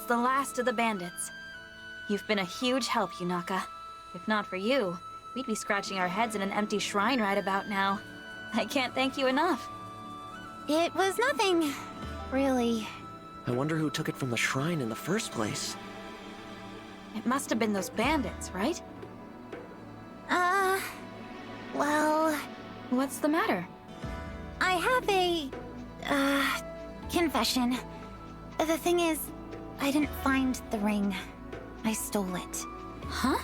It's the last of the bandits. You've been a huge help, Yunaka. If not for you, we'd be scratching our heads in an empty shrine right about now. I can't thank you enough. It was nothing, really. I wonder who took it from the shrine in the first place. It must have been those bandits, right? Well... What's the matter? I have a... confession. The thing is, I didn't find the ring. I stole it. Huh?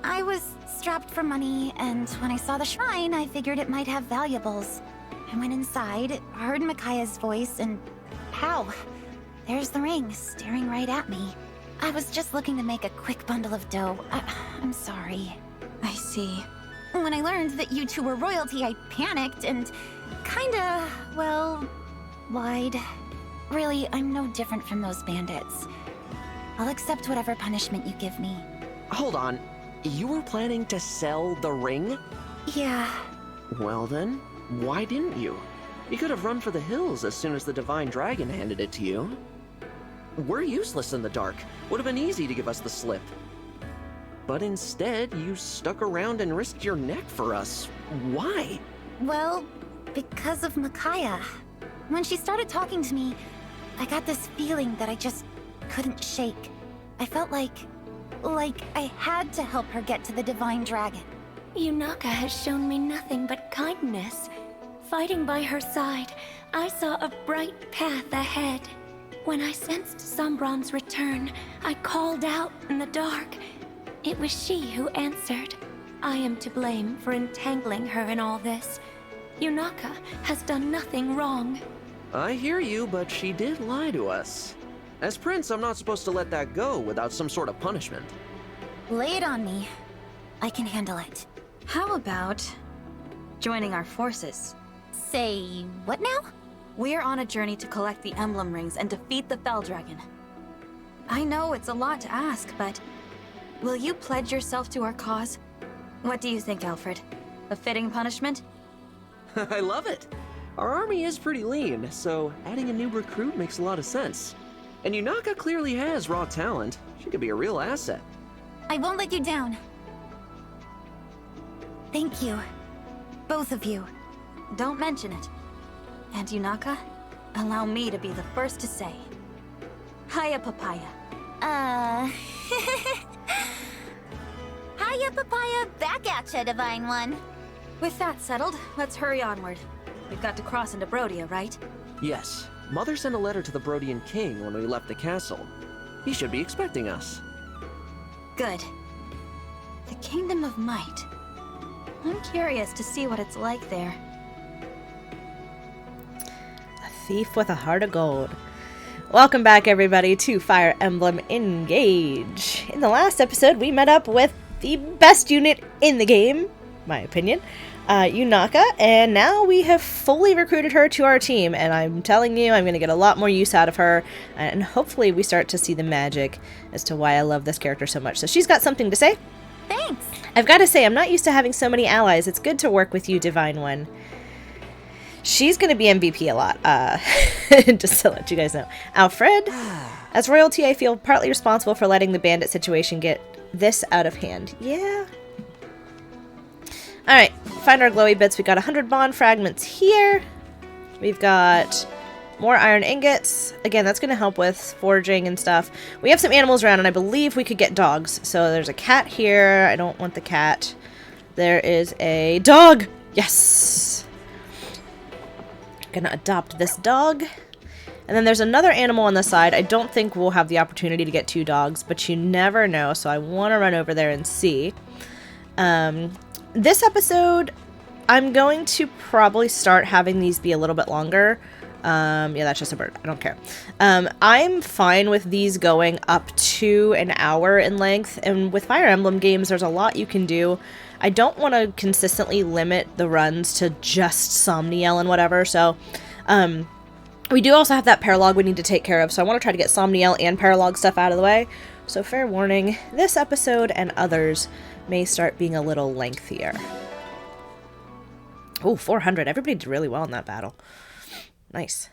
I was strapped for money, and when I saw the shrine, I figured it might have valuables. I went inside, heard Micaiah's voice, and pow! There's the ring, staring right at me. I was just looking to make a quick bundle of dough. I'm sorry. I see. When I learned that you two were royalty, I panicked and kinda, well, lied. Really, I'm no different from those bandits. I'll accept whatever punishment you give me. Hold on. You were planning to sell the ring? Yeah. Well then, why didn't you? You could have run for the hills as soon as the Divine Dragon handed it to you. We're useless in the dark. Would have been easy to give us the slip. But instead, you stuck around and risked your neck for us. Why? Well, because of Micaiah. When she started talking to me, I got this feeling that I just couldn't shake. I felt like I had to help her get to the Divine Dragon. Yunaka has shown me nothing but kindness. Fighting by her side, I saw a bright path ahead. When I sensed Sombron's return, I called out in the dark. It was she who answered. I am to blame for entangling her in all this. Yunaka has done nothing wrong. I hear you, but she did lie to us. As Prince, I'm not supposed to let that go without some sort of punishment. Lay it on me. I can handle it. How about joining our forces? Say what now? We're on a journey to collect the emblem rings and defeat the Fell Dragon. I know it's a lot to ask, but will you pledge yourself to our cause? What do you think, Alfred? A fitting punishment? I love it! Our army is pretty lean, so adding a new recruit makes a lot of sense. And Yunaka clearly has raw talent. She could be a real asset. I won't let you down. Thank you. Both of you. Don't mention it. And Yunaka, allow me to be the first to say, Hiya, Papaya. Hiya, Papaya, back at ya, Divine One. With that settled, let's hurry onward. We've got to cross into Brodia, right? Yes. Mother sent a letter to the Brodian king when we left the castle. He should be expecting us. Good. The Kingdom of Might. I'm curious to see what it's like there. A thief with a heart of gold. Welcome back, everybody, to Fire Emblem Engage. In the last episode, we met up with the best unit in the game, my opinion, Yunaka, and now we have fully recruited her to our team, and I'm telling you, I'm going to get a lot more use out of her, and hopefully we start to see the magic as to why I love this character so much. So she's got something to say. Thanks. I've got to say, I'm not used to having so many allies. It's good to work with you, Divine One. She's going to be MVP a lot, just to let you guys know. Alfred, as royalty, I feel partly responsible for letting the bandit situation get this out of hand. Yeah. Alright, find our glowy bits. We've got 100 bond fragments here. We've got more iron ingots. Again, that's going to help with foraging and stuff. We have some animals around, and I believe we could get dogs. So there's a cat here. I don't want the cat. There is a dog! Yes! Gonna adopt this dog. And then there's another animal on the side. I don't think we'll have the opportunity to get 2 dogs, but you never know, so I want to run over there and see. This episode, I'm going to probably start having these be a little bit longer. Yeah, that's just a bird. I don't care. I'm fine with these going up to an hour in length, and with Fire Emblem games, there's a lot you can do. I don't want to consistently limit the runs to just Somniel and whatever, so we do also have that Paralogue we need to take care of, so I want to try to get Somniel and Paralogue stuff out of the way. So fair warning, this episode and others may start being a little lengthier. Oh, 400. Everybody did really well in that battle. Nice.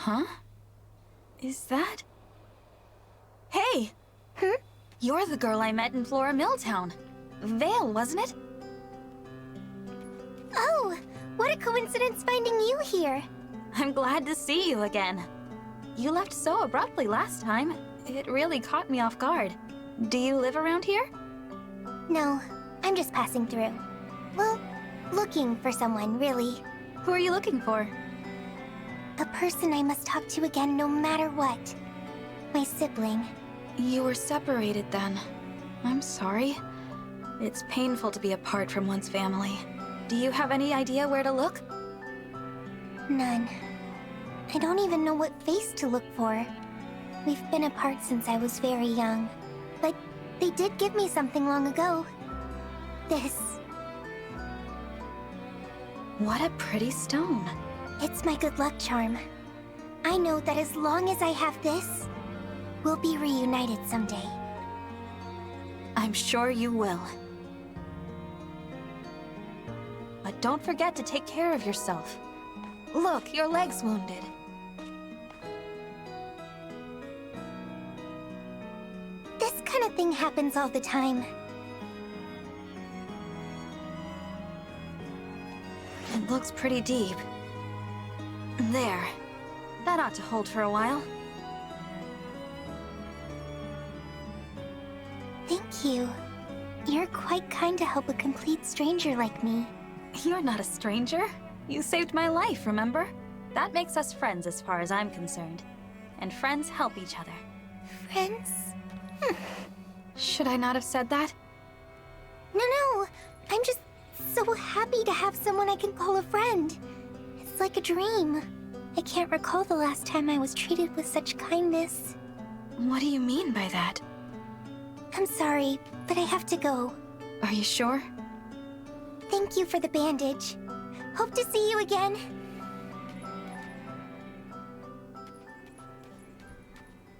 Huh? Is that... Hey! You're the girl I met in Flora Milltown. Vale, wasn't it? Oh, what a coincidence finding you here. I'm glad to see you again. You left so abruptly last time. It really caught me off guard. Do you live around here? No, I'm just passing through. Well, looking for someone, really. Who are you looking for? A person I must talk to again no matter what. My sibling. You were separated then. I'm sorry. It's painful to be apart from one's family. Do you have any idea where to look? None. I don't even know what face to look for. We've been apart since I was very young. But they did give me something long ago. This. What a pretty stone. It's my good luck charm. I know that as long as I have this, we'll be reunited someday. I'm sure you will. But don't forget to take care of yourself. Look, your leg's wounded. This kind of thing happens all the time. It looks pretty deep. There. That ought to hold for a while. Thank you. You're quite kind to help a complete stranger like me. You're not a stranger. You saved my life, remember? That makes us friends as far as I'm concerned. And friends help each other. Friends? Should I not have said that? No. I'm just so happy to have someone I can call a friend. It's like a dream. I can't recall the last time I was treated with such kindness. What do you mean by that? I'm sorry, but I have to go. Are you sure? Thank you for the bandage. Hope to see you again.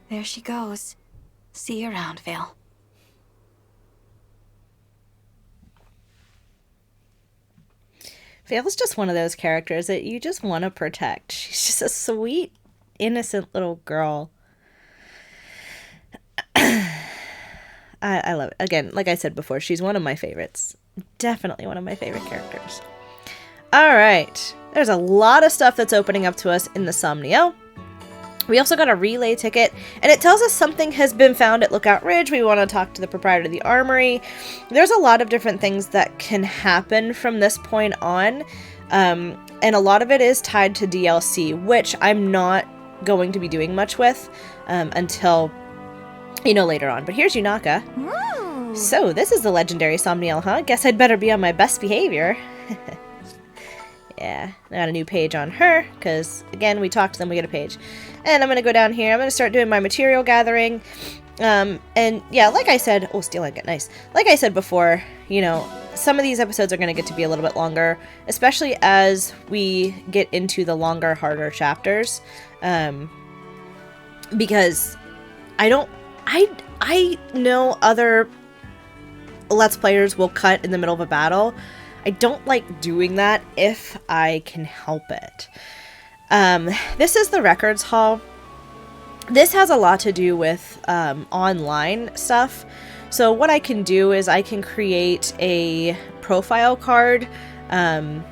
There she goes. See you around, Vale. Vale's just one of those characters that you just want to protect. She's just a sweet, innocent little girl. I love it. Again, like I said before, she's one of my favorites. Definitely one of my favorite characters. All right. There's a lot of stuff that's opening up to us in the Somnio. We also got a relay ticket, and it tells us something has been found at Lookout Ridge. We want to talk to the proprietor of the armory. There's a lot of different things that can happen from this point on, and a lot of it is tied to DLC, which I'm not going to be doing much with until, later on. But here's Yunaka. Ooh. So, this is the legendary Somniel, huh? Guess I'd better be on my best behavior. Yeah, I got a new page on her, because, again, we talked to them, we get a page. And I'm going to go down here, I'm going to start doing my material gathering. And, yeah, like I said, oh, steel ingot, nice. Like I said before, some of these episodes are going to get to be a little bit longer, especially as we get into the longer, harder chapters. Because I know other Let's Players will cut in the middle of a battle. I don't like doing that if I can help it. This is the records hall. This has a lot to do with online stuff. So what I can do is I can create a profile card and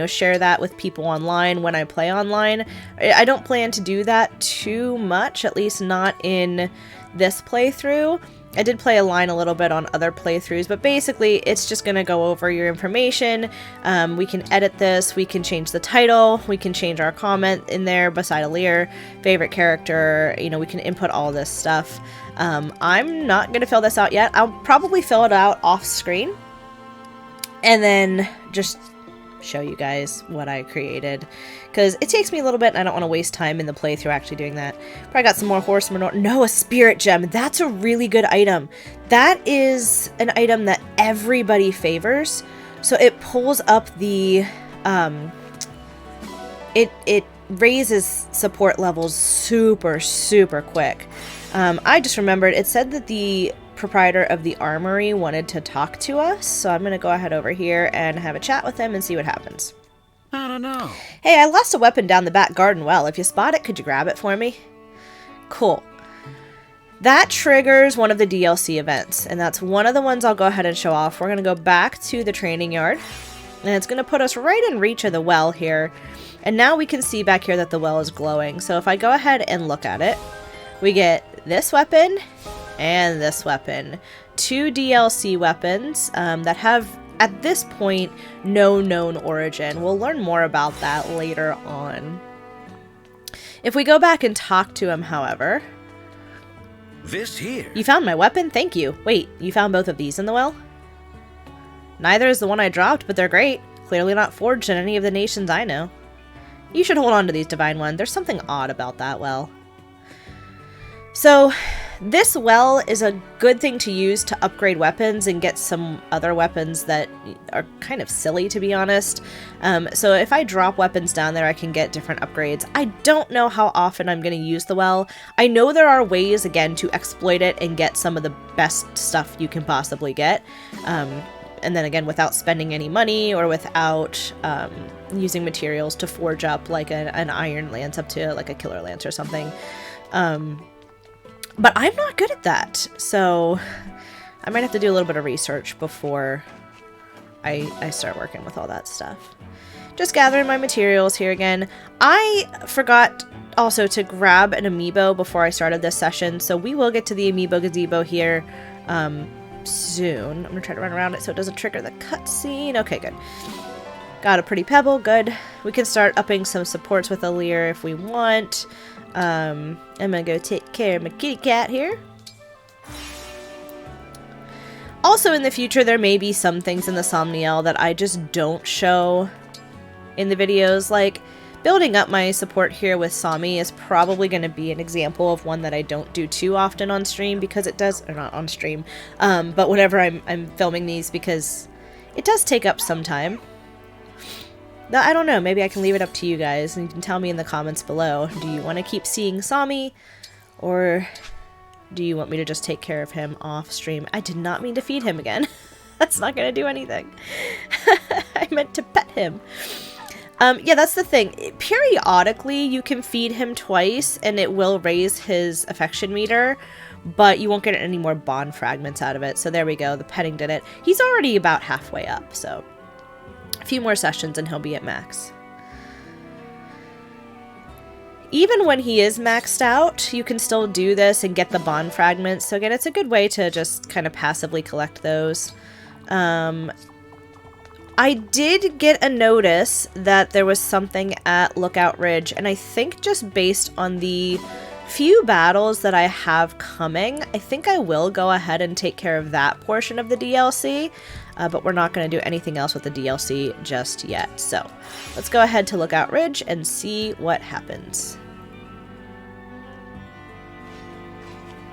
share that with people online when I play online. I don't plan to do that too much, at least not in this playthrough. I did play a line a little bit on other playthroughs, but basically it's just going to go over your information. We can edit this, we can change the title, we can change our comment in there beside Alir, favorite character, we can input all this stuff. I'm not going to fill this out yet. I'll probably fill it out off screen and then just show you guys what I created, because it takes me a little bit and I don't want to waste time in the playthrough actually doing that. Probably got some more horse manure. No, a spirit gem. That's a really good item. That is an item that everybody favors, so it pulls up the it raises support levels super quick. I just remembered it said that the proprietor of the armory wanted to talk to us, so I'm gonna go ahead over here and have a chat with him and see what happens. I don't know. Hey, I lost a weapon down the back garden well. If you spot it, could you grab it for me? Cool. That triggers one of the DLC events, and that's one of the ones I'll go ahead and show off. We're going to go back to the training yard, and it's going to put us right in reach of the well here. And now we can see back here that the well is glowing. So if I go ahead and look at it, we get this weapon and this weapon. 2 DLC weapons that have, at this point, no known origin. We'll learn more about that later on. If we go back and talk to him, however... This here. You found my weapon? Thank you. Wait, you found both of these in the well? Neither is the one I dropped, but they're great. Clearly not forged in any of the nations I know. You should hold on to these, Divine One. There's something odd about that well. So, this well is a good thing to use to upgrade weapons and get some other weapons that are kind of silly, to be honest. So if I drop weapons down there, I can get different upgrades. I don't know how often I'm going to use the well. I know there are ways, again, to exploit it and get some of the best stuff you can possibly get. And then again, without spending any money or without using materials to forge up like an iron lance up to like a killer lance or something. But I'm not good at that, so I might have to do a little bit of research before I start working with all that stuff. Just gathering my materials here again. I forgot also to grab an amiibo before I started this session, so we will get to the amiibo gazebo here soon. I'm gonna try to run around it so it doesn't trigger the cutscene. Okay, good. Got a pretty pebble, good. We can start upping some supports with Alear if we want. I'm gonna go take care of my kitty cat here. Also in the future, there may be some things in the Somniel that I just don't show in the videos. Like, building up my support here with Sami is probably going to be an example of one that I don't do too often on stream because it does, or not on stream, but whenever I'm filming these, because it does take up some time. I don't know, maybe I can leave it up to you guys, and you can tell me in the comments below. Do you want to keep seeing Sami, or do you want me to just take care of him off stream? I did not mean to feed him again. That's not going to do anything. I meant to pet him. Yeah, that's the thing. Periodically, you can feed him twice, and it will raise his affection meter, but you won't get any more bond fragments out of it. So there we go. The petting did it. He's already about halfway up, so... a few more sessions and he'll be at max. Even when he is maxed out, you can still do this and get the bond fragments. So again, it's a good way to just kind of passively collect those. I did get a notice that there was something at Lookout Ridge, and I think just based on the few battles that I have coming, I think I will go ahead and take care of that portion of the DLC. But we're not going to do anything else with the DLC just yet. So let's go ahead to Lookout Ridge and see what happens.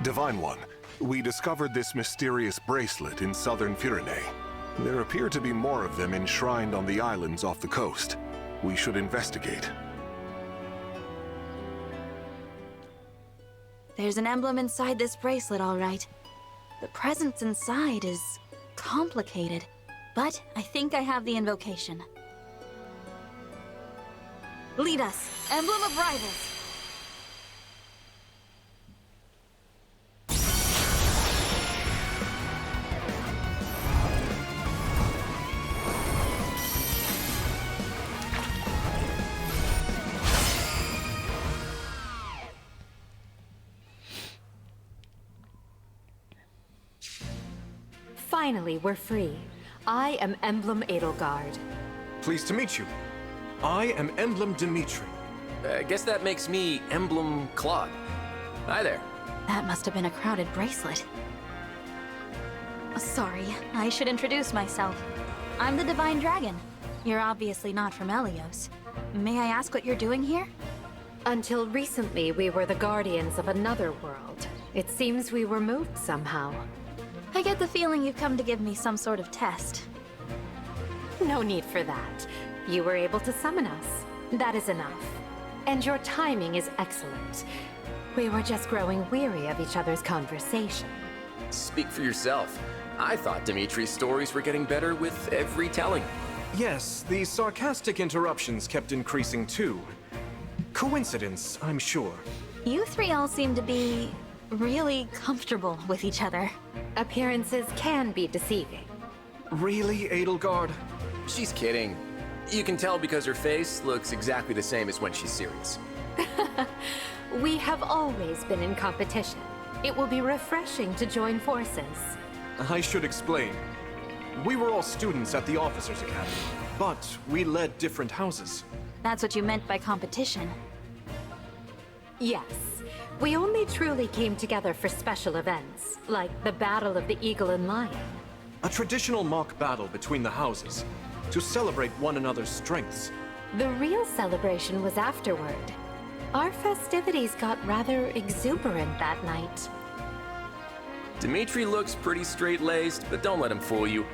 Divine One, we discovered this mysterious bracelet in southern Firene. There appear to be more of them enshrined on the islands off the coast. We should investigate. There's an emblem inside this bracelet, all right. The presence inside is complicated, but I think I have the invocation. Lead us, Emblem of Rivals. Finally, we're free. I am Emblem Edelgard. Pleased to meet you. I am Emblem Dimitri. I guess that makes me Emblem Claude. Hi there. That must have been a crowded bracelet. Sorry, I should introduce myself. I'm the Divine Dragon. You're obviously not from Helios. May I ask what you're doing here? Until recently, we were the guardians of another world. It seems we were moved somehow. I get the feeling you've come to give me some sort of test. No need for that. You were able to summon us. That is enough. And your timing is excellent. We were just growing weary of each other's conversation. Speak for yourself. I thought Dimitri's stories were getting better with every telling. Yes, the sarcastic interruptions kept increasing too. Coincidence, I'm sure. You three all seem to be really comfortable with each other. Appearances can be deceiving. Really, Edelgard? She's kidding. You can tell because her face looks exactly the same as when she's serious. We have always been in competition. It will be refreshing to join forces. I should explain. We were all students at the Officers Academy, but we led different houses. That's what you meant by competition. Yes. We only truly came together for special events, like the Battle of the Eagle and Lion. A traditional mock battle between the houses, to celebrate one another's strengths. The real celebration was afterward. Our festivities got rather exuberant that night. Dimitri looks pretty straight-laced, but don't let him fool you.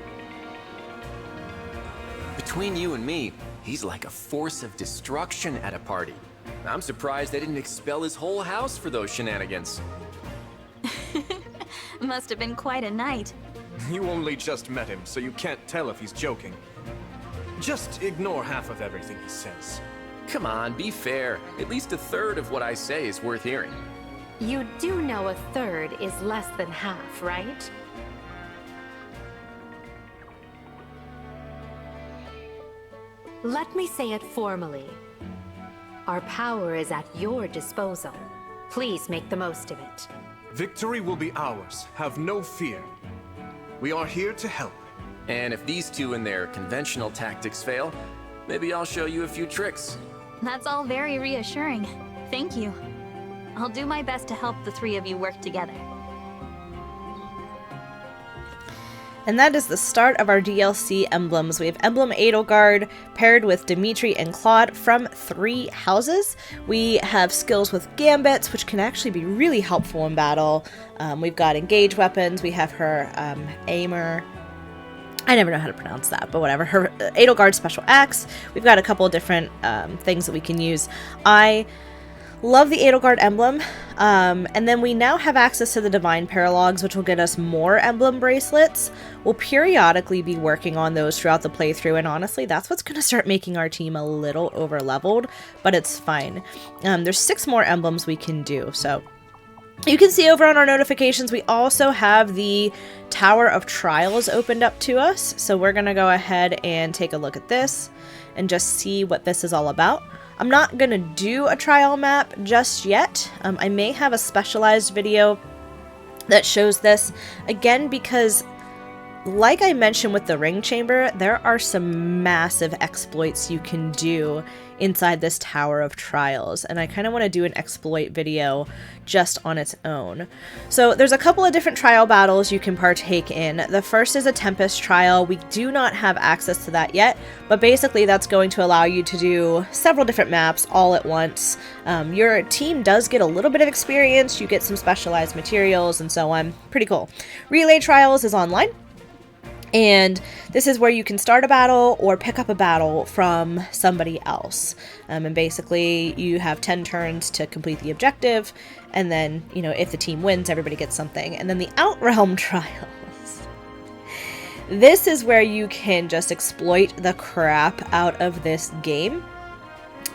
Between you and me, he's like a force of destruction at a party. I'm surprised they didn't expel his whole house for those shenanigans. Must have been quite a night. You only just met him, so you can't tell if he's joking. Just ignore half of everything he says. Come on, be fair. At least a third of what I say is worth hearing. You do know a third is less than half, right? Let me say it formally. Our power is at your disposal. Please make the most of it. Victory will be ours. Have no fear. We are here to help. And if these two and their conventional tactics fail, maybe I'll show you a few tricks. That's all very reassuring. Thank you. I'll do my best to help the three of you work together. And that is the start of our DLC emblems. We have Emblem Edelgard paired with Dimitri and Claude from 3 houses. We have skills with gambits, which can actually be really helpful in battle. We've got engage weapons. We have her aimer. I never know how to pronounce that, but whatever. Her Edelgard special axe. We've got a couple of different things that we can use. I love the Edelgard emblem. And then we now have access to the Divine Paralogues, which will get us more emblem bracelets. We'll periodically be working on those throughout the playthrough, and honestly, that's what's going to start making our team a little over-leveled, but it's fine. There's 6 more emblems we can do, so you can see over on our notifications, we also have the Tower of Trials opened up to us, so we're going to go ahead and take a look at this and just see what this is all about. I'm not going to do a trial map just yet. I may have a specialized video that shows this, again, because like I mentioned with the ring chamber, there are some massive exploits you can do inside this Tower of Trials, and I kind of want to do an exploit video just on its own. So there's a couple of different trial battles you can partake in. The first is a Tempest trial. We do not have access to that yet, but basically that's going to allow you to do several different maps all at once. Your team does get a little bit of experience, you get some specialized materials and so on. Pretty cool. Relay Trials is online. And this is where you can start a battle or pick up a battle from somebody else. And basically you have 10 turns to complete the objective. And then, you know, if the team wins, everybody gets something. And then the Outrealm Trials. This is where you can just exploit the crap out of this game.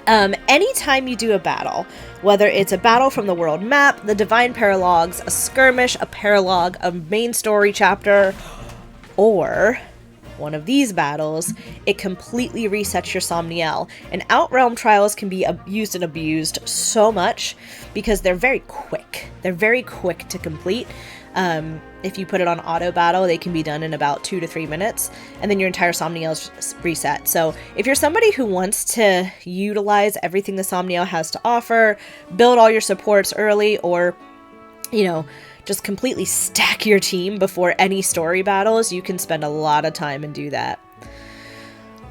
Anytime you do a battle, whether it's a battle from the world map, the Divine Paralogues, a skirmish, a paralogue, a main story chapter, or one of these battles, it completely resets your Somniel. And Outrealm Trials can be used and abused so much because they're very quick. They're very quick to complete. If you put it on auto battle, they can be done in about 2 to 3 minutes, and then your entire Somniel is reset. So if you're somebody who wants to utilize everything the Somniel has to offer, build all your supports early, or, you know, just completely stack your team before any story battles, you can spend a lot of time and do that.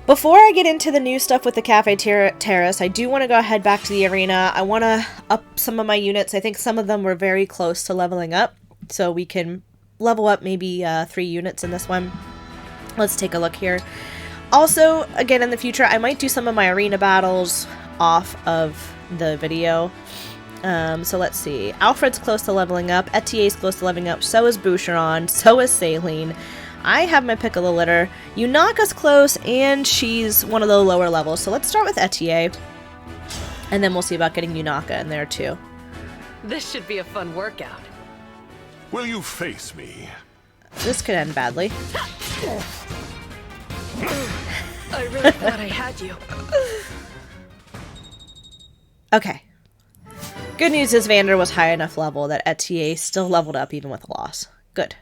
Before I get into the new stuff with the Cafe Terrace, I do want to go ahead back to the arena. I want to up some of my units. I think some of them were very close to leveling up, so we can level up maybe 3 units in this one. Let's take a look here. Also, again, in the future, I might do some of my arena battles off of the video. So let's see. Alfred's close to leveling up. Etier's close to leveling up. So is Boucheron. So is Saline. I have my pick of the litter. Yunaka's close, and she's one of the lower levels. So let's start with Etier. And then we'll see about getting Yunaka in there too. This should be a fun workout. Will you face me? This could end badly. I really thought I had you. Okay. Good news is Vander was high enough level that Etier still leveled up even with a loss. Good.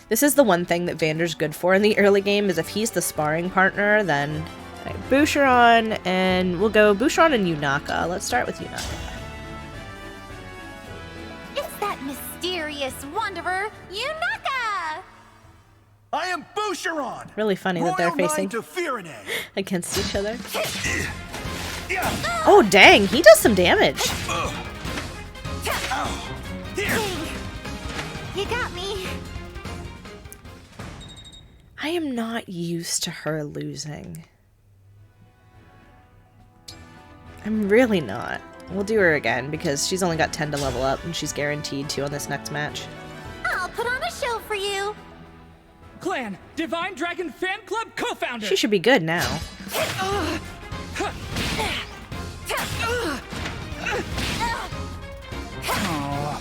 This is the one thing that Vander's good for in the early game, is if he's the sparring partner, then Boucheron, and we'll go Boucheron and Yunaka. Let's start with Yunaka. It's that mysterious wanderer, Yunaka! I am Boucheron! Really funny that they're facing to Firene. against each other. Oh, dang, he does some damage. You got me. I am not used to her losing. I'm really not. We'll do her again because she's only got 10 to level up and she's guaranteed to on this next match. I'll put on a show for you. Clan, Divine Dragon Fan Club co-founder. She should be good now.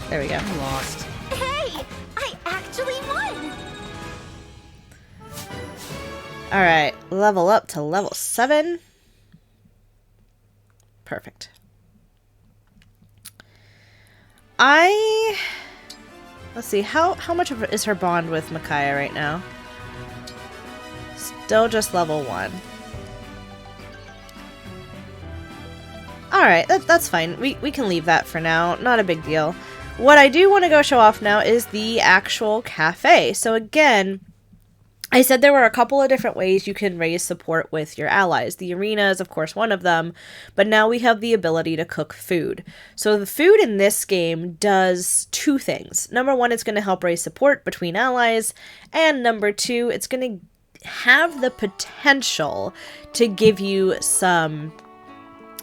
There we go. I lost. Hey, I actually won. Alright, level up to level 7. Perfect. Let's see, how much of is her bond with Micaiah right now? Still just level 1. Alright, that's fine. We can leave that for now. Not a big deal. What I do want to go show off now is the actual cafe. So again, I said there were a couple of different ways you can raise support with your allies. The arena is, of course, one of them, but now we have the ability to cook food. So the food in this game does two things. Number one, it's going to help raise support between allies, and number two, it's going to have the potential to give you some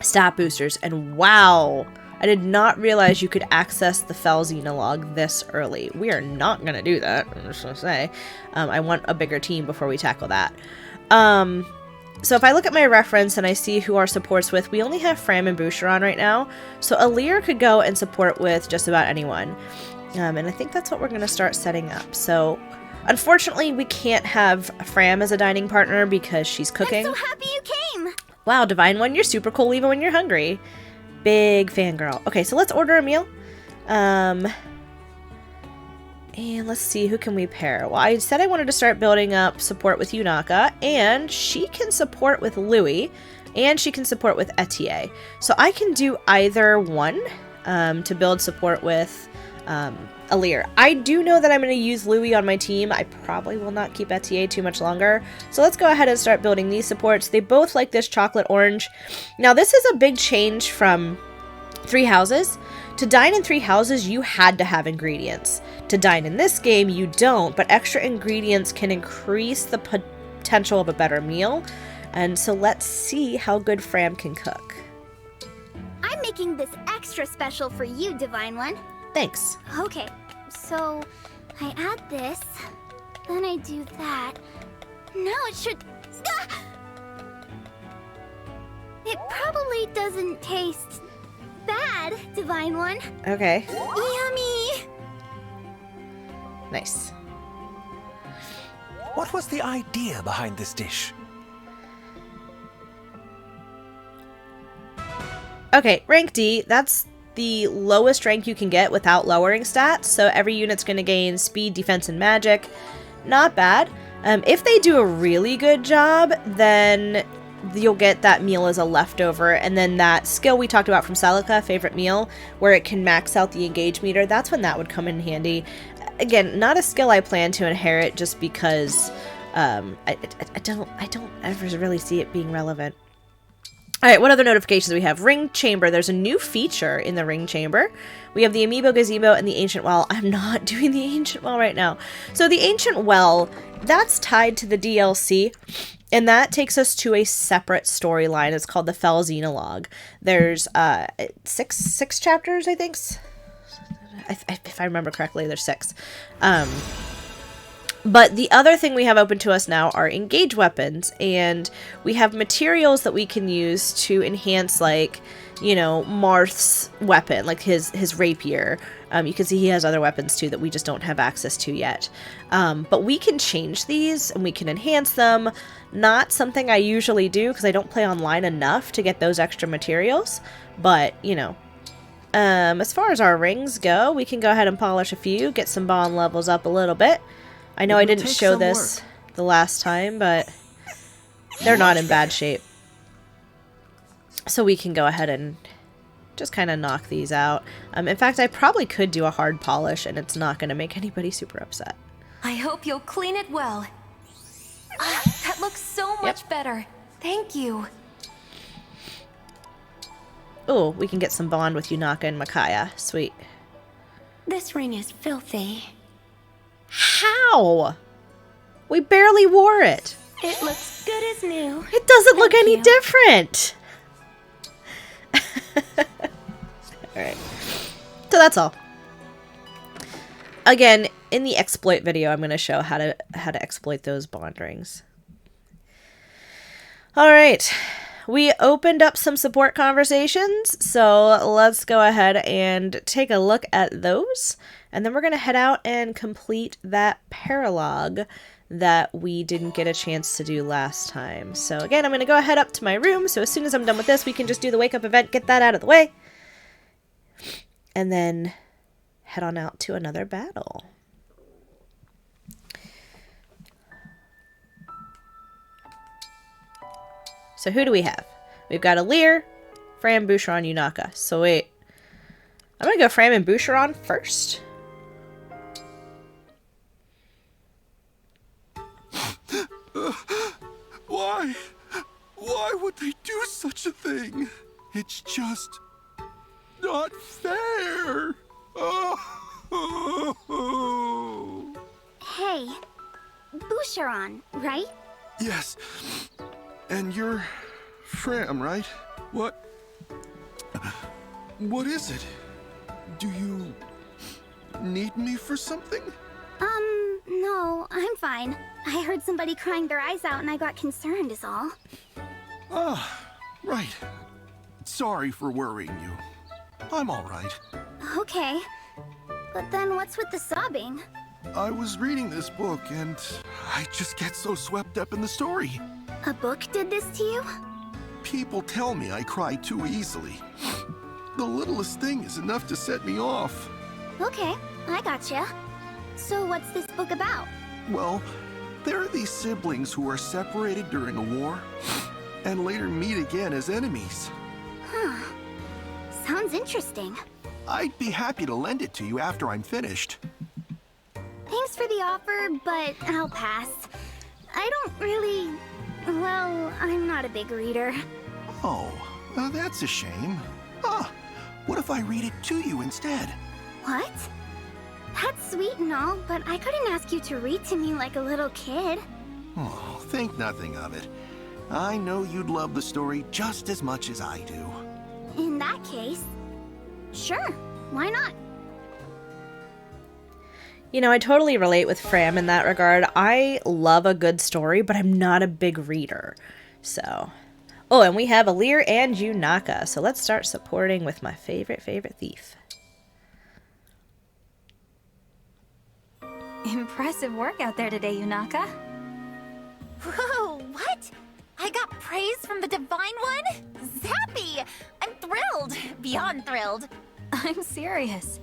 stat boosters. And wow, I did not realize you could access the Fel Xenologue this early. We are not going to do that, I'm just going to say. I want a bigger team before we tackle that. So if I look at my reference and I see who our support's with, we only have Fram and Boucheron right now. So Alir could go and support with just about anyone. And I think that's what we're going to start setting up. So unfortunately, we can't have Fram as a dining partner because she's cooking. I'm so happy you came! Wow, Divine One, you're super cool even when you're hungry. Big fangirl. Okay, so let's order a meal. And let's see, who can we pair? Well, I said I wanted to start building up support with Yunaka, and she can support with Louis, and she can support with Etier. So I can do either one to build support with Alir. I do know that I'm going to use Louis on my team. I probably will not keep Etier too much longer. So let's go ahead and start building these supports. They both like this chocolate orange. Now this is a big change from 3 houses. To dine in 3 houses, you had to have ingredients. To dine in this game, you don't, but extra ingredients can increase the potential of a better meal. And so let's see how good Fram can cook. I'm making this extra special for you, Divine One. Thanks. Okay, so I add this, then I do that. Now it should... Ah! It probably doesn't taste bad, Divine One. Okay. Yummy! Nice. What was the idea behind this dish? Okay, rank D, that's the lowest rank you can get without lowering stats, so every unit's going to gain speed, defense, and magic. Not bad. If they do a really good job, then you'll get that meal as a leftover, and then that skill we talked about from Celica, favorite meal, where it can max out the engage meter, that's when that would come in handy. Again, not a skill I plan to inherit just because I don't ever really see it being relevant. Alright, what other notifications do we have? Ring Chamber. There's a new feature in the Ring Chamber. We have the Amiibo Gazebo and the Ancient Well. I'm not doing the Ancient Well right now. So the Ancient Well, that's tied to the DLC, and that takes us to a separate storyline. It's called the Fel Xenologue. There's 6 chapters, I think. If I remember correctly, there's 6. But the other thing we have open to us now are engage weapons, and we have materials that we can use to enhance, like, you know, Marth's weapon, like his rapier. You can see he has other weapons too that we just don't have access to yet. But we can change these and we can enhance them. Not something I usually do because I don't play online enough to get those extra materials. But, you know, as far as our rings go, we can go ahead and polish a few, get some bond levels up a little bit. I know I didn't show this the last time, but they're not in bad shape. So we can go ahead and just kind of knock these out. In fact, I probably could do a hard polish and it's not going to make anybody super upset. I hope you'll clean it well. That looks so much better. Thank you. Oh, we can get some bond with Yunaka and Micaiah. Sweet. This ring is filthy. How? We barely wore it. It looks good as new. It doesn't look any different. Alright. So that's all. Again, in the exploit video, I'm going to show how to exploit those bond rings. Alright. We opened up some support conversations, so let's go ahead and take a look at those. And then we're going to head out and complete that paralogue that we didn't get a chance to do last time. So again, I'm going to go ahead up to my room, so as soon as I'm done with this, we can just do the wake up event, get that out of the way, and then head on out to another battle. So who do we have? We've got Alear, Fran, Boucheron, Yunaka. So wait, I'm going to go Fran and Boucheron first. Why would they do such a thing? It's just not fair. Hey, Boucheron, right? Yes. And you're Fram, right? What is it? Do you need me for something? No, I'm fine. I heard somebody crying their eyes out and I got concerned is all. Ah, right. Sorry for worrying you. I'm all right. Okay. But then what's with the sobbing? I was reading this book and I just get so swept up in the story. A book did this to you? People tell me I cry too easily. The littlest thing is enough to set me off. Okay, I gotcha. So what's this book about? Well, there are these siblings who are separated during a war and later meet again as enemies. Huh. Sounds interesting. I'd be happy to lend it to you after I'm finished. Thanks for the offer, but I'll pass. I don't really... Well, I'm not a big reader. Oh, that's a shame. What if I read it to you instead? What? That's sweet and all, but I couldn't ask you to read to me like a little kid. Oh, think nothing of it. I know you'd love the story just as much as I do. In that case, sure, why not? You know, I totally relate with Fram in that regard. I love a good story, but I'm not a big reader. So, oh, and we have Alear and Yunaka, so let's start supporting with my favorite thief. Impressive work out there today, Yunaka. Whoa, what? I got praise from the Divine One? Zappy! I'm thrilled. Beyond thrilled. I'm serious.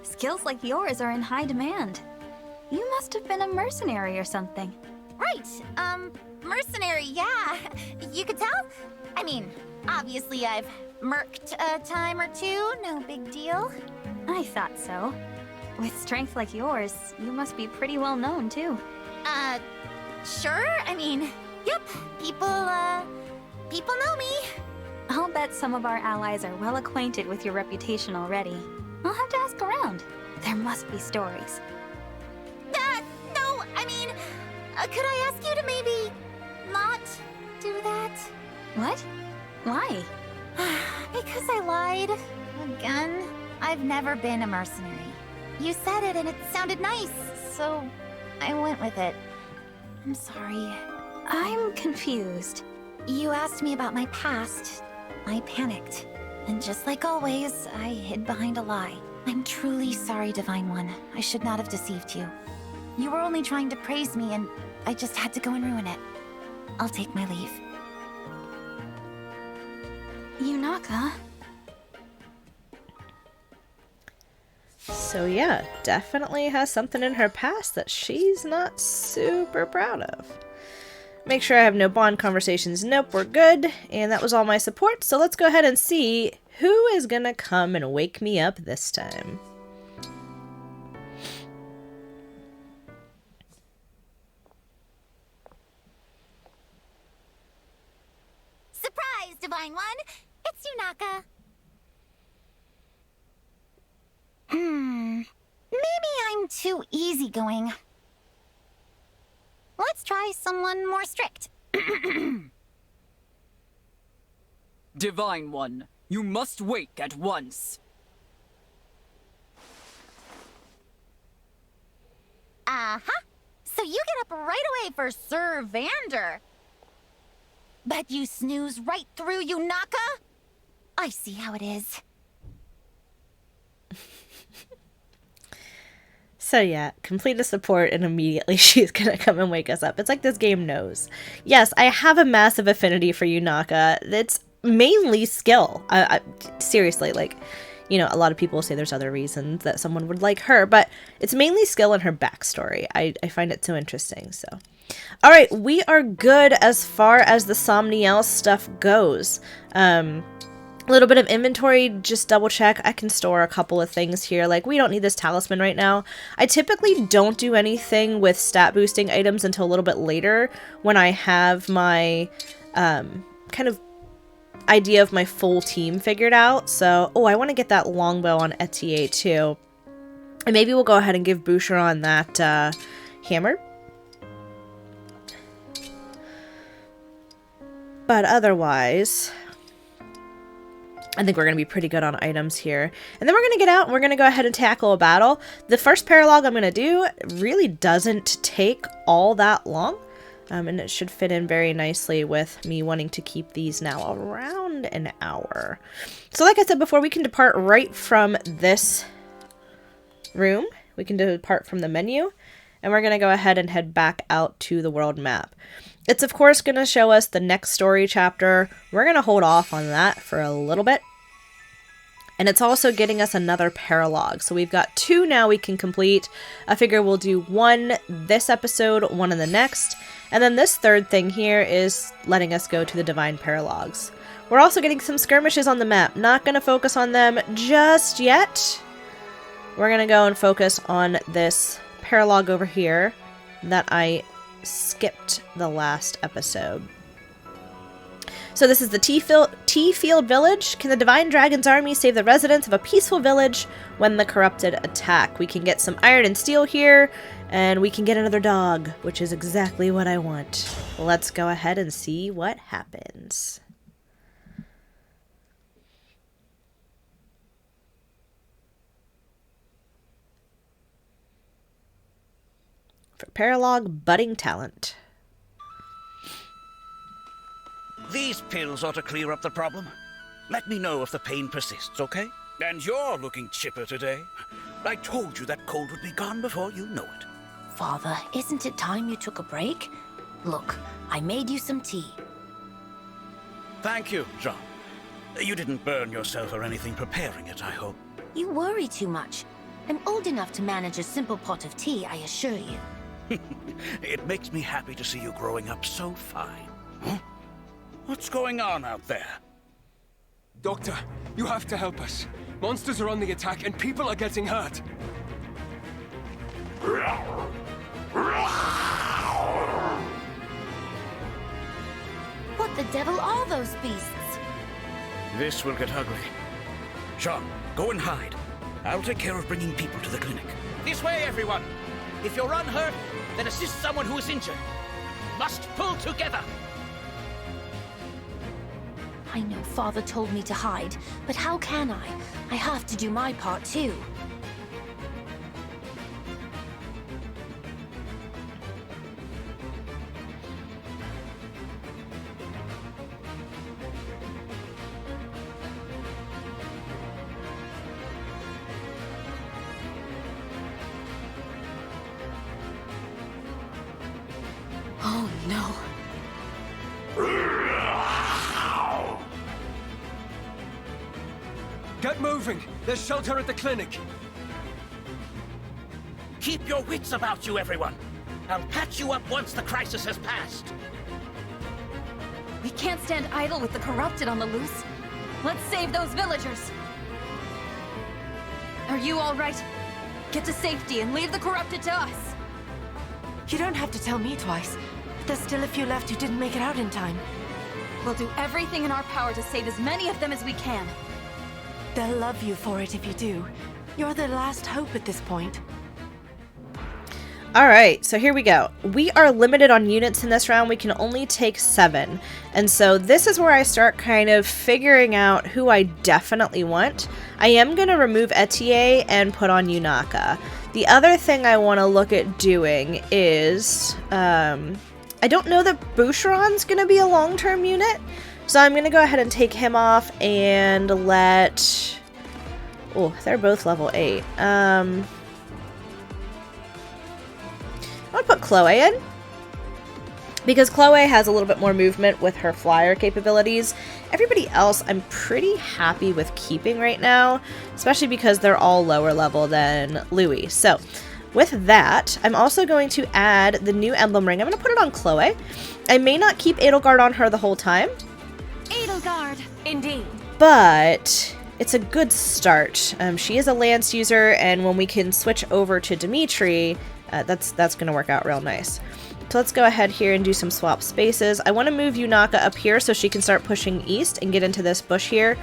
Skills like yours are in high demand. You must have been a mercenary or something. Right, mercenary, yeah. You could tell? I mean, obviously I've merked a time or two, no big deal. I thought so. With strength like yours, you must be pretty well known, too. Sure, I mean, yep, people know me. I'll bet some of our allies are well acquainted with your reputation already. I'll have to ask around. There must be stories. No, I mean, could I ask you to maybe not do that? What? Why? Because I lied. Again. I've never been a mercenary. You said it and it sounded nice, so I went with it. I'm sorry. I'm confused. You asked me about my past. I panicked. And just like always, I hid behind a lie. I'm truly sorry, Divine One. I should not have deceived you. You were only trying to praise me, and I just had to go and ruin it. I'll take my leave. Yunaka? So yeah, definitely has something in her past that she's not super proud of. Make sure I have no bond conversations. Nope, we're good. And that was all my support, so let's go ahead and see who is gonna come and wake me up this time. Surprise, Divine One! It's Yunaka. Maybe I'm too easygoing. Let's try someone more strict. Divine One, you must wake at once. Uh-huh. So you get up right away for Sir Vander. But you snooze right through Yunaka? I see how it is. So yeah, complete a support and immediately she's gonna come and wake us up. It's like this game knows. Yes, I have a massive affinity for Yunaka. It's mainly skill. Seriously, like, you know, a lot of people say there's other reasons that someone would like her, but it's mainly skill and her backstory. I find it so interesting, so. Alright, we are good as far as the Somniel stuff goes. A little bit of inventory, just double check. I can store a couple of things here. Like, we don't need this talisman right now. I typically don't do anything with stat boosting items until a little bit later when I have my kind of idea of my full team figured out. So, oh, I want to get that longbow on Etier too. And maybe we'll go ahead and give Boucheron that hammer. But otherwise, I think we're going to be pretty good on items here. And then we're going to get out and we're going to go ahead and tackle a battle. The first paralogue I'm going to do really doesn't take all that long. And it should fit in very nicely with me wanting to keep these now around an hour. So like I said before, we can depart right from this room. We can depart from the menu. And we're going to go ahead and head back out to the world map. It's of course going to show us the next story chapter. We're going to hold off on that for a little bit. And it's also getting us another paralogue. So we've got 2 now we can complete. I figure we'll do 1 this episode, 1 in the next. And then this third thing here is letting us go to the Divine Paralogues. We're also getting some skirmishes on the map. Not going to focus on them just yet. We're going to go and focus on this paralogue over here that I skipped the last episode. So this is the Tea-Field Village. Can the Divine Dragon's army save the residents of a peaceful village when the corrupted attack? We can get some iron and steel here, and we can get another dog, which is exactly what I want. Let's go ahead and see what happens. For Paralogue, Budding Talent. These pills ought to clear up the problem. Let me know if the pain persists, okay? And you're looking chipper today. I told you that cold would be gone before you know it. Father, isn't it time you took a break? Look, I made you some tea. Thank you, Jean. You didn't burn yourself or anything preparing it, I hope. You worry too much. I'm old enough to manage a simple pot of tea, I assure you. It makes me happy to see you growing up so fine. Huh? What's going on out there? Doctor, you have to help us. Monsters are on the attack and people are getting hurt. What the devil are those beasts? This will get ugly. Jean, go and hide. I'll take care of bringing people to the clinic. This way, everyone! If you're unhurt, then assist someone who is injured. Must pull together! I know Father told me to hide, but how can I? I have to do my part too. Oh no. Get moving! There's shelter at the clinic! Keep your wits about you, everyone. I'll patch you up once the crisis has passed. We can't stand idle with the corrupted on the loose. Let's save those villagers. Are you all right? Get to safety and leave the corrupted to us. You don't have to tell me twice. There's still a few left who didn't make it out in time. We'll do everything in our power to save as many of them as we can. They'll love you for it if you do. You're their last hope at this point. Alright, so here we go. We are limited on units in this round. We can only take 7. And so this is where I start kind of figuring out who I definitely want. I am going to remove Etier and put on Yunaka. The other thing I want to look at doing is... I don't know that Boucheron's going to be a long-term unit. So I'm going to go ahead and take him off and let... Oh, they're both level 8. I'm going to put Chloe in. Because Chloe has a little bit more movement with her flyer capabilities. Everybody else I'm pretty happy with keeping right now. Especially because they're all lower level than Louis. So, with that, I'm also going to add the new emblem ring. I'm going to put it on Chloe. I may not keep Edelgard on her the whole time. Edelgard! Indeed. But it's a good start. She is a lance user, and when we can switch over to Dimitri, that's going to work out real nice. So let's go ahead here and do some swap spaces. I want to move Yunaka up here so she can start pushing east and get into this bush here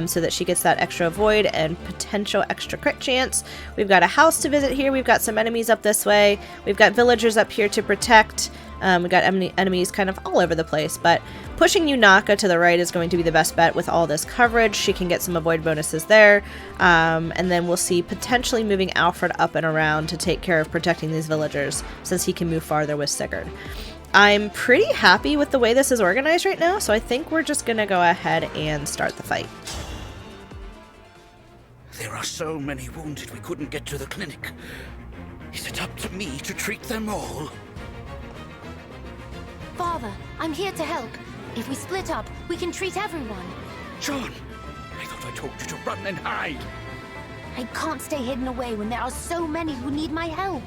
so that she gets that extra void and potential extra crit chance. We've got a house to visit here. We've got some enemies up this way. We've got villagers up here to protect. We've got enemies kind of all over the place, but pushing Yunaka to the right is going to be the best bet with all this coverage. She can get some avoid bonuses there, and then we'll see potentially moving Alfred up and around to take care of protecting these villagers since he can move farther with Sigurd. I'm pretty happy with the way this is organized right now, so I think we're just going to go ahead and start the fight. There are so many wounded we couldn't get to the clinic. Is it up to me to treat them all? Father, I'm here to help. If we split up, we can treat everyone. John, I thought I told you to run and hide. I can't stay hidden away when there are so many who need my help.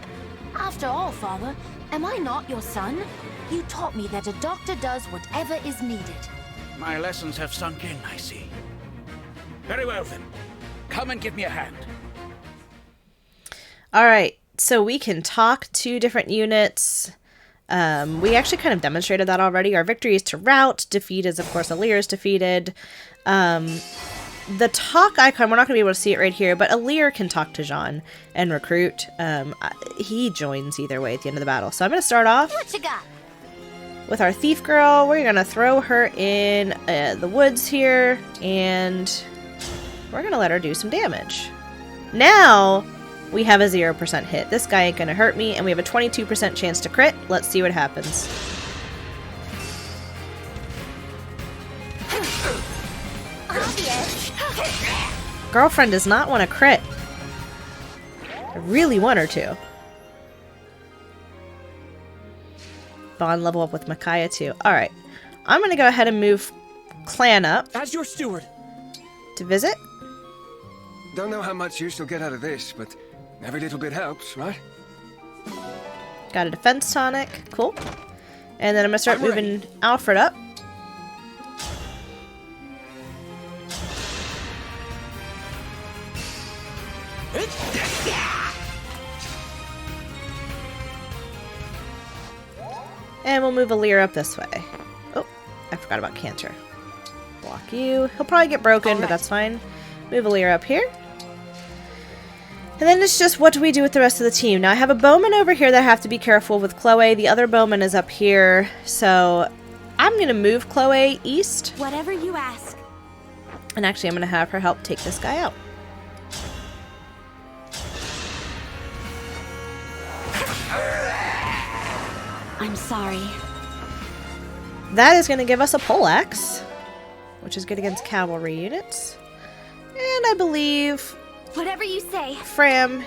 After all, Father, am I not your son? You taught me that a doctor does whatever is needed. My lessons have sunk in, I see. Very well then. Come and give me a hand. Alright, so we can talk to different units. We actually kind of demonstrated that already. Our victory is to rout. Defeat is, of course, Alir is defeated. The talk icon, we're not going to be able to see it right here, but Alir can talk to Jean and recruit. He joins either way at the end of the battle. So I'm going to start off What you got? with our thief girl. We're going to throw her in the woods here, and we're going to let her do some damage. Now we have a 0% hit. This guy ain't going to hurt me, and we have a 22% chance to crit. Let's see what happens. Girlfriend does not want to crit. I really want her to. Bond level up with Micaiah too. Alright. I'm going to go ahead and move Clan up. As your steward. To visit. Don't know how much use you'll get out of this, but every little bit helps, right? Got a defense tonic. Cool. And then I'm going to start moving Alfred up. And we'll move Alir up this way. Oh, I forgot about Cantor. Block you. He'll probably get broken, but that's fine. Move Alir up here. And then it's just, what do we do with the rest of the team? Now, I have a bowman over here that I have to be careful with Chloe. The other bowman is up here. So, I'm going to move Chloe east. Whatever you ask. And actually, I'm going to have her help take this guy out. I'm sorry. That is going to give us a poleaxe, which is good against cavalry units. And I believe Whatever you say. Fram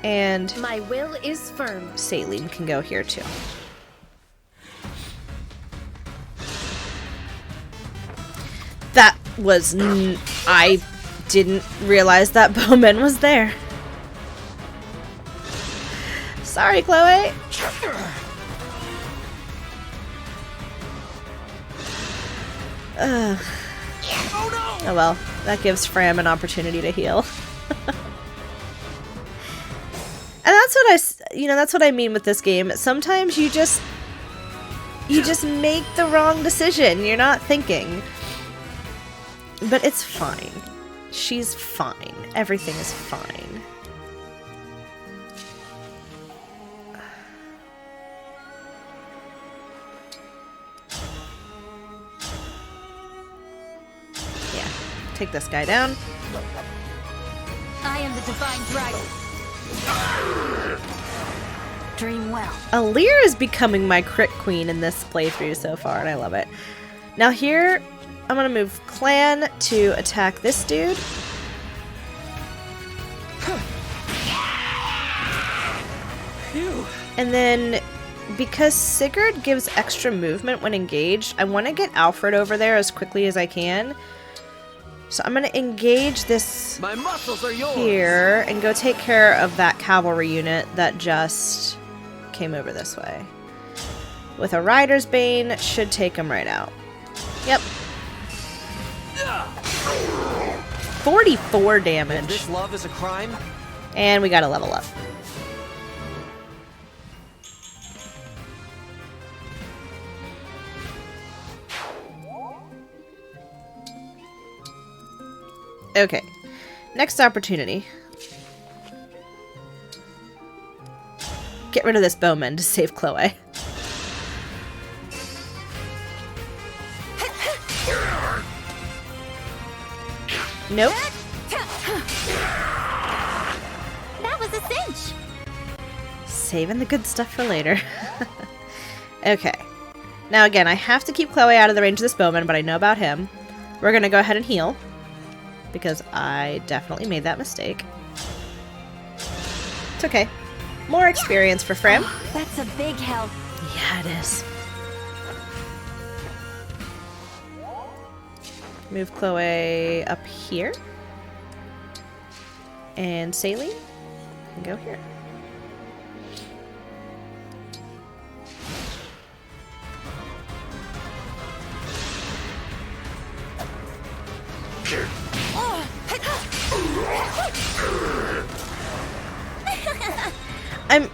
and My will is firm. Saline can go here too. That was... I didn't realize that Bowman was there. Sorry, Chloe. Ugh. Oh well, that gives Fram an opportunity to heal. And that's what that's what I mean with this game. Sometimes you just make the wrong decision. You're not thinking. But it's fine. She's fine. Everything is fine. Yeah. Take this guy down. I am the divine dragon. Dream well. Alear is becoming my crit queen in this playthrough so far, and I love it. Now here, I'm gonna move Clan to attack this dude. And then, because Sigurd gives extra movement when engaged, I want to get Alfred over there as quickly as I can. So I'm going to engage this My muscles are yours. here and go take care of that cavalry unit that just came over this way. With a Rider's Bane, should take him right out. Yep. 44 damage. If this love is a crime? And we got to level up. Okay, next opportunity. Get rid of this bowman to save Chloe. Nope. That was a cinch. Saving the good stuff for later. Okay. Now again, I have to keep Chloe out of the range of this bowman, but I know about him. We're gonna go ahead and heal, because I definitely made that mistake. It's okay. More experience for Fram. That's a big help. Yeah, it is. Move Chloe up here. And Saline can go here. I'm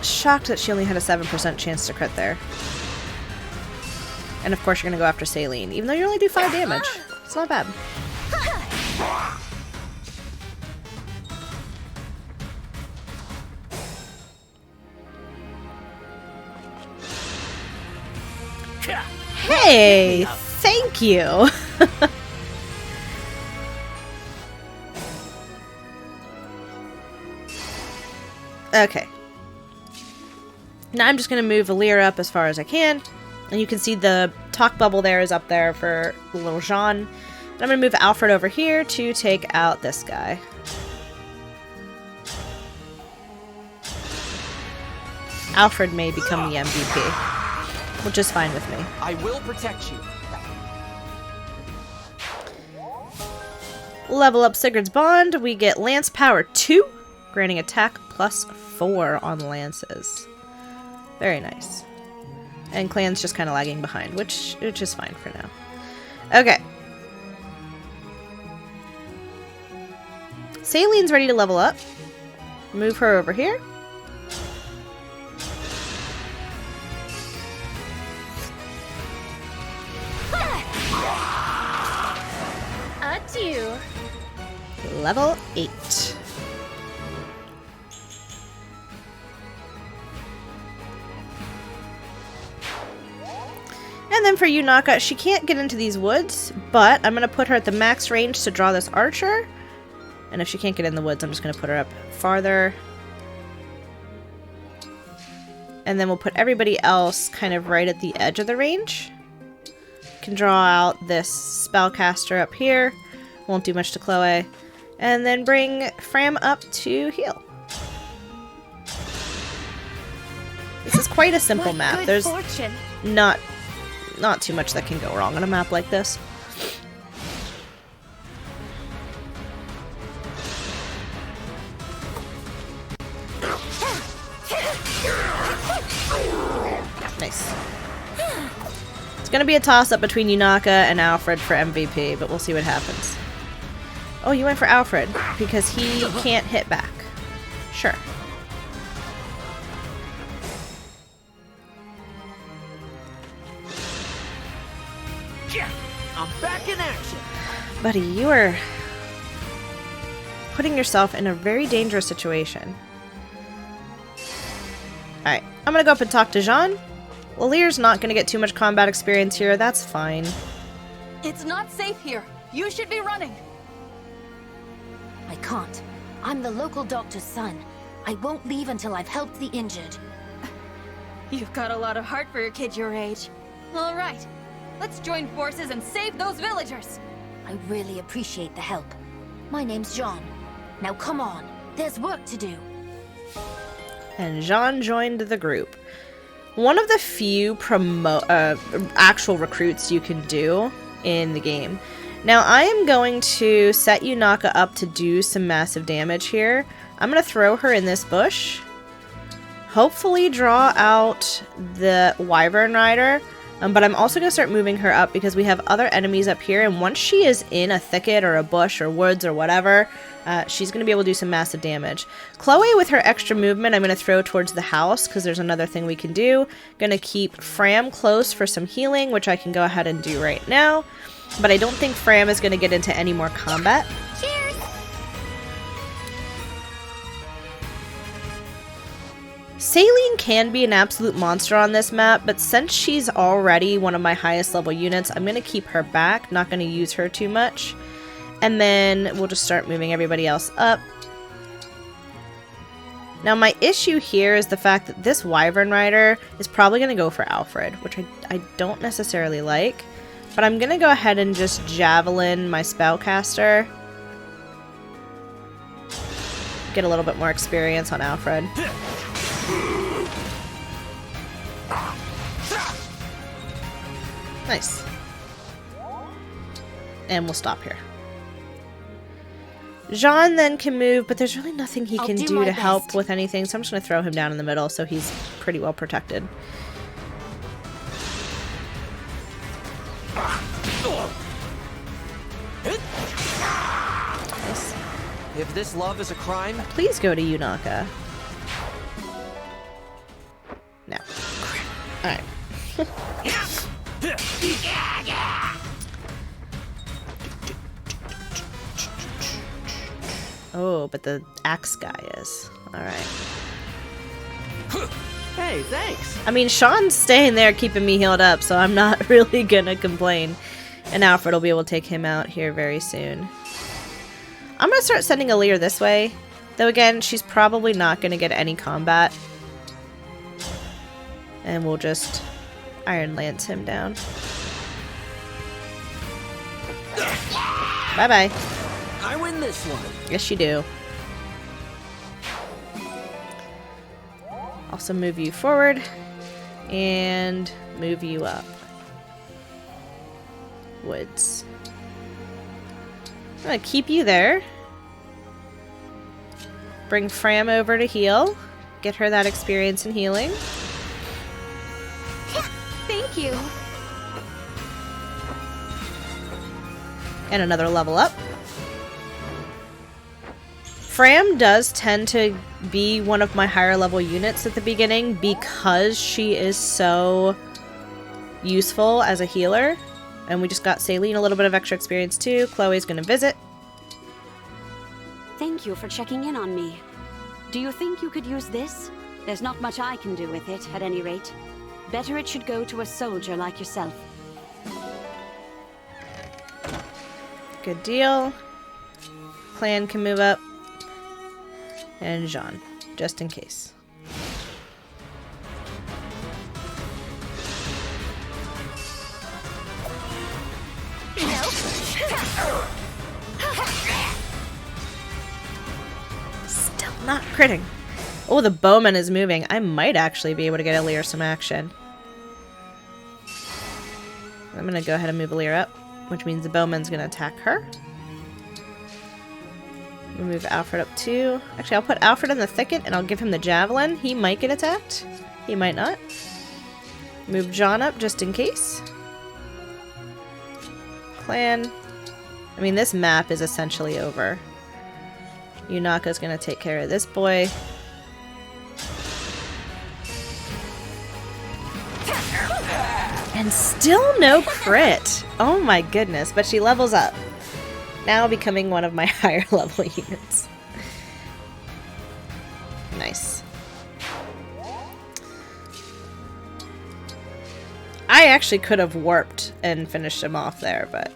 shocked that she only had a 7% chance to crit there. And of course you're gonna go after Saline, even though you only do 5 damage. It's not bad. Hey, thank you. Okay. Now I'm just going to move Alear up as far as I can. And you can see the talk bubble there is up there for little Jean. And I'm going to move Alfred over here to take out this guy. Alfred may become the MVP, which is fine with me. I will protect you. Level up Sigurd's Bond. We get Lance Power 2, granting attack +4 on lances. Very nice. And Clan's just kind of lagging behind, which is fine for now. Okay. Saline's ready to level up. Move her over here. Adieu. Level 8. And And then for Yunaka, she can't get into these woods, but I'm going to put her at the max range to draw this archer. And if she can't get in the woods, I'm just going to put her up farther. And then we'll put everybody else kind of right at the edge of the range. Can draw out this spellcaster up here. Won't do much to Chloe. And then bring Fram up to heal. This is quite a simple map. There's not too much that can go wrong on a map like this. Nice. It's gonna be a toss-up between Yunaka and Alfred for MVP, but we'll see what happens. Oh, you went for Alfred because he can't hit back. Sure. I'm back in action. Buddy, you are putting yourself in a very dangerous situation. Alright, I'm gonna go up and talk to Jean. Lalier's not gonna get too much combat experience here, that's fine. It's not safe here. You should be running. I can't. I'm the local doctor's son. I won't leave until I've helped the injured. You've got a lot of heart for your kid your age. All right, let's join forces and save those villagers. I really appreciate the help. My name's Jean. Now come on, there's work to do. And Jean joined the group. One of the few actual recruits you can do in the game. Now I am going to set Yunaka up to do some massive damage here. I'm going to throw her in this bush. Hopefully draw out the Wyvern Rider. But I'm also going to start moving her up because we have other enemies up here. And once she is in a thicket or a bush or woods or whatever, she's going to be able to do some massive damage. Chloe, with her extra movement, I'm going to throw towards the house because there's another thing we can do. Going to keep Fram close for some healing, which I can go ahead and do right now. But I don't think Fram is going to get into any more combat. Cheers! Saline can be an absolute monster on this map, but since she's already one of my highest level units, I'm going to keep her back, not going to use her too much. And then we'll just start moving everybody else up. Now my issue here is the fact that this Wyvern Rider is probably going to go for Alfred, which I don't necessarily like. But I'm going to go ahead and just Javelin my Spellcaster. Get a little bit more experience on Alfred. Nice. And we'll stop here. Jean then can move, but there's really nothing he can do to help with anything, so I'm just going to throw him down in the middle so he's pretty well protected. Nice. If this love is a crime, please go to Yunaka. No. Alright. Oh, but the axe guy is. Alright. Hey, thanks. I mean, Sean's staying there keeping me healed up, so I'm not really gonna complain. And Alfred will be able to take him out here very soon. I'm gonna start sending Aleer this way. Though again, she's probably not gonna get any combat. And we'll just Iron Lance him down. Bye-bye. I win this one. Yes, you do. Also move you forward and move you up. Woods. I'm gonna keep you there. Bring Fram over to heal. Get her that experience in healing. Thank you. And another level up. Fram does tend to be one of my higher level units at the beginning because she is so useful as a healer. And we just got Saline a little bit of extra experience too. Chloe's gonna visit. Thank you for checking in on me. Do you think you could use this? There's not much I can do with it, at any rate. Better it should go to a soldier like yourself. Good deal. Clan can move up. And Jean, just in case. Still not critting. Oh, the bowman is moving. I might actually be able to get Alir some action. I'm going to go ahead and move Alir up, which means the bowman's going to attack her. We'll move Alfred up too. Actually, I'll put Alfred in the thicket and I'll give him the javelin. He might get attacked. He might not. Move John up just in case. Clan. I mean, this map is essentially over. Yunaka's gonna take care of this boy. And still no crit. Oh my goodness, but she levels up. Now becoming one of my higher level units. Nice. I actually could have warped and finished him off there, but...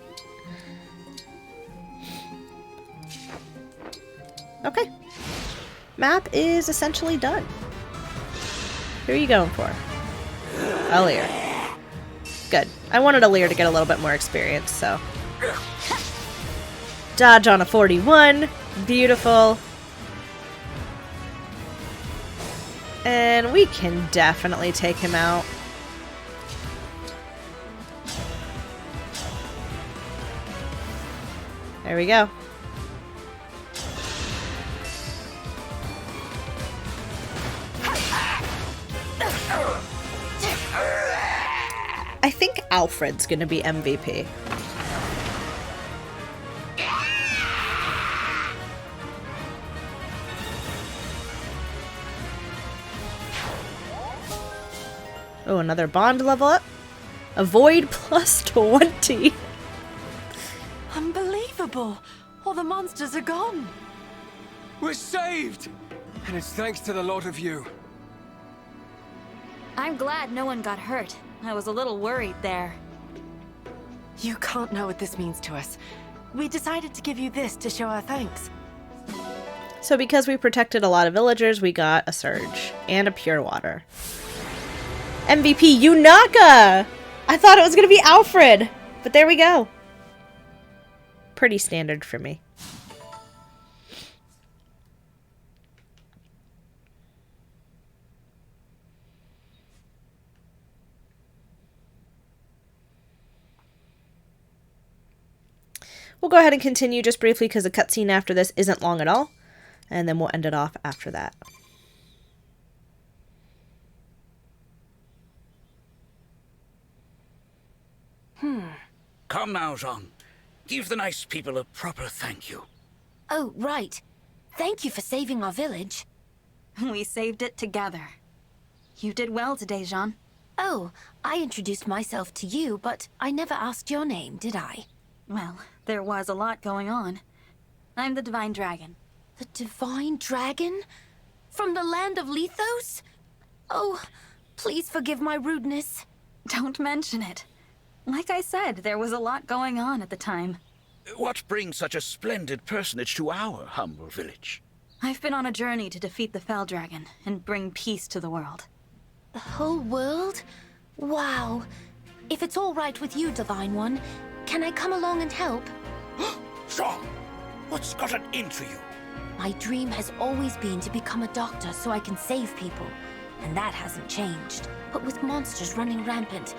Okay. Map is essentially done. Who are you going for? Alir. Good. I wanted Alir to get a little bit more experience, so... Dodge on a 41. Beautiful. And we can definitely take him out. There we go. I think Alfred's gonna be MVP. Oh, another bond level up. Avoid plus 20. Unbelievable! All the monsters are gone. We're saved! And it's thanks to the lot of you. I'm glad no one got hurt. I was a little worried there. You can't know what this means to us. We decided to give you this to show our thanks. So because we protected a lot of villagers, we got a surge and a pure water. MVP Yunaka! I thought it was going to be Alfred, but there we go. Pretty standard for me. We'll go ahead and continue just briefly because the cutscene after this isn't long at all, and then we'll end it off after that. Come now, Jean. Give the nice people a proper thank you. Oh, right. Thank you for saving our village. We saved it together. You did well today, Jean. Oh, I introduced myself to you, but I never asked your name, did I? Well, there was a lot going on. I'm the Divine Dragon. The Divine Dragon? From the land of Lethos? Oh, please forgive my rudeness. Don't mention it. Like I said, there was a lot going on at the time. What brings such a splendid personage to our humble village? I've been on a journey to defeat the Fell Dragon and bring peace to the world. The whole world? Wow. If it's all right with you, Divine One, can I come along and help? Jean, what's gotten into you? My dream has always been to become a doctor so I can save people, and that hasn't changed. But with monsters running rampant,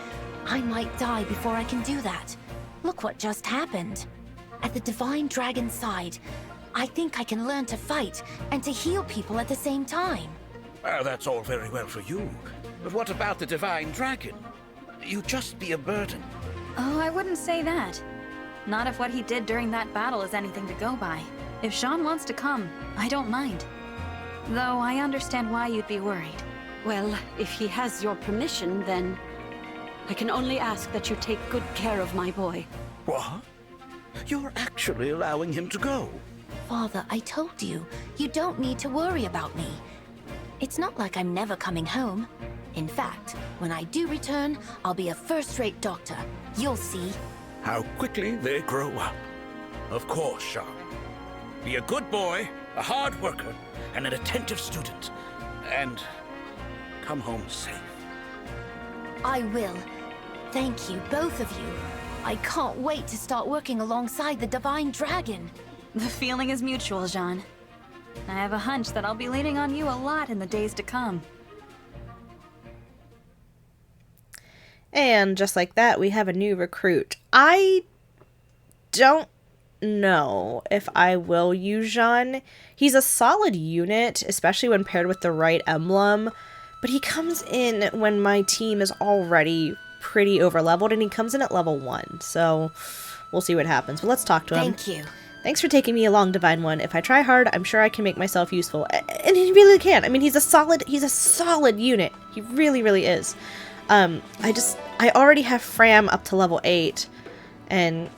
I might die before I can do that. Look what just happened. At the Divine Dragon's side, I think I can learn to fight and to heal people at the same time. Well, that's all very well for you. But what about the Divine Dragon? You'd just be a burden. Oh, I wouldn't say that. Not if what he did during that battle is anything to go by. If Sean wants to come, I don't mind. Though I understand why you'd be worried. Well, if he has your permission, then I can only ask that you take good care of my boy. What? You're actually allowing him to go? Father, I told you, you don't need to worry about me. It's not like I'm never coming home. In fact, when I do return, I'll be a first-rate doctor. You'll see. How quickly they grow up. Of course, Sean. Be a good boy, a hard worker, and an attentive student. And come home safe. I will. Thank you, both of you. I can't wait to start working alongside the Divine Dragon. The feeling is mutual, Jean. I have a hunch that I'll be leaning on you a lot in the days to come. And just like that, we have a new recruit. I don't know if I will use Jean. He's a solid unit, especially when paired with the right emblem, but he comes in when my team is already pretty overleveled, and he comes in at level 1, so we'll see what happens. But let's talk to him. Thank you. Thanks for taking me along, Divine One. If I try hard, I'm sure I can make myself useful. And he really can. I mean, he's a solid unit. He really, really is. I already have Fram up to level 8, and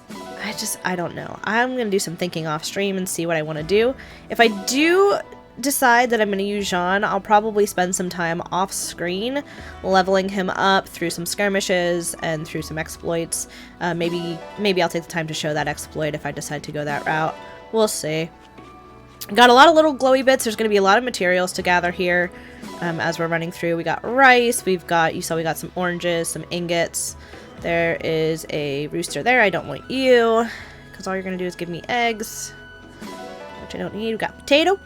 I don't know. I'm going to do some thinking off stream and see what I want to do. If I do decide that I'm going to use Jean, I'll probably spend some time off screen leveling him up through some skirmishes and through some exploits. Maybe I'll take the time to show that exploit if I decide to go that route. We'll see. Got a lot of little glowy bits. There's going to be a lot of materials to gather here as we're running through. We got rice. You saw we got some oranges, some ingots. There is a rooster there. I don't want you, because all you're going to do is give me eggs, which I don't need. We got potato.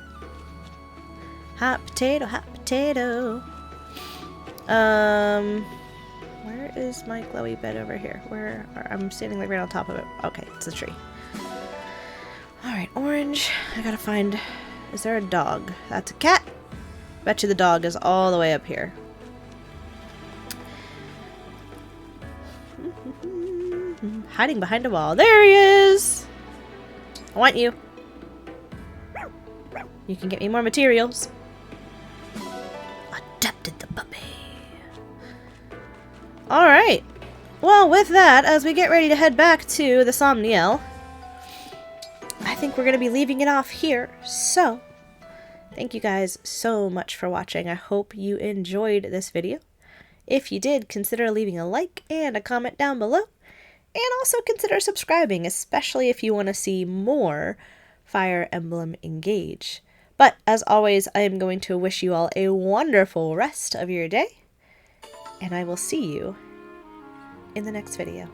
Hot potato, hot potato. Where is my glowy bed over here? I'm standing like right on top of it. Okay, it's a tree. Alright, orange. I gotta find... Is there a dog? That's a cat. Bet you the dog is all the way up here. Hiding behind a wall. There he is! I want you. You can get me more materials. Adopted the puppy. Alright. Well, with that, as we get ready to head back to the Somniel, I think we're going to be leaving it off here. So, thank you guys so much for watching. I hope you enjoyed this video. If you did, consider leaving a like and a comment down below. And also consider subscribing, especially if you want to see more Fire Emblem Engage. But, as always, I am going to wish you all a wonderful rest of your day. And I will see you in the next video.